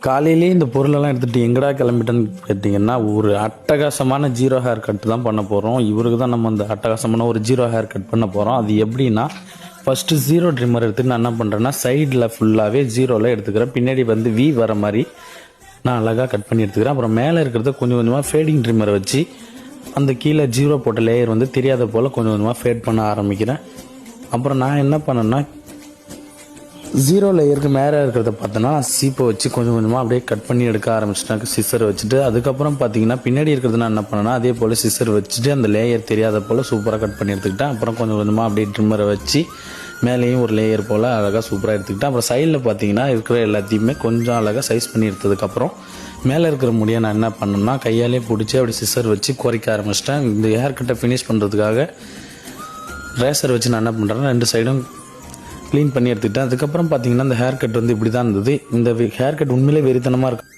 காலையிலேயே இந்த பொருளெல்லாம் எடுத்துகிட்டு எங்கடா கிளம்பிட்டேன்னு கேட்டிங்கன்னா ஒரு அட்டகாசமான ஜீரோ ஹேர் கட் தான் பண்ண போகிறோம். இவருக்கு தான் நம்ம அந்த அட்டகாசமான ஒரு ஜீரோ ஹேர் கட் பண்ண போகிறோம். அது எப்படின்னா, ஃபஸ்ட்டு ஜீரோ ட்ரிம்மர் எடுத்துகிட்டு நான் என்ன பண்ணுறேன்னா, சைடில் ஃபுல்லாகவே ஜீரோவில் எடுத்துக்கிறேன். பின்னாடி வந்து வி வர மாதிரி நான் அழகாக கட் பண்ணி எடுத்துக்கிறேன். அப்புறம் மேலே இருக்கிறத கொஞ்சம் கொஞ்சமாக ஃபேடிங் ட்ரிம்மரை வச்சு அந்த கீழே ஜீரோ போட்ட லேயர் வந்து தெரியாத போல் கொஞ்சம் கொஞ்சமாக ஃபேட் பண்ண ஆரம்பிக்கிறேன். அப்புறம் நான் என்ன பண்ணேன்னா, ஜீரோ லேயருக்கு மேலே இருக்கிறத பார்த்தோன்னா சீப்பை வச்சு கொஞ்சம் கொஞ்சமாக அப்படியே கட் பண்ணி எடுக்க ஆரம்பிச்சிட்டாங்க சிசர் வச்சுட்டு. அதுக்கப்புறம் பார்த்தீங்கன்னா பின்னாடி இருக்கிறது நான் என்ன பண்ணேன்னா, அதே போல் சிசர் வச்சுட்டு அந்த லேயர் தெரியாத போல் சூப்பராக கட் பண்ணி எடுத்துக்கிட்டேன். அப்புறம் கொஞ்சம் கொஞ்சமாக அப்படியே ட்ரிம்மரை வச்சு மேலேயும் ஒரு லேயர் போல் அழகாக சூப்பராக எடுத்துக்கிட்டேன். அப்புறம் சைடில் பார்த்தீங்கன்னா இருக்கிற எல்லாத்தையுமே கொஞ்சம் அழகாக சைஸ் பண்ணி எடுத்ததுக்கப்புறம் மேலே இருக்கிற முடியை நான் என்ன பண்ணேன்னா, கையாலே பிடிச்சி அப்படி சிசர் வச்சு குறைக்க ஆரம்பிச்சிட்டேன். இந்த ஹேர் கட்டை ஃபினிஷ் பண்ணுறதுக்காக ரேசர் வச்சு நான் என்ன பண்ணுறேன்னா, 2 சைடும் க்ளீன் பண்ணி எடுத்துக்கிட்டேன். அதுக்கப்புறம் பார்த்தீங்கன்னா இந்த ஹேர் கட் வந்து இப்படி தான் இருந்தது. இந்த ஹேர் கட் உண்மையிலே வெறித்தனமாக இருக்கும்.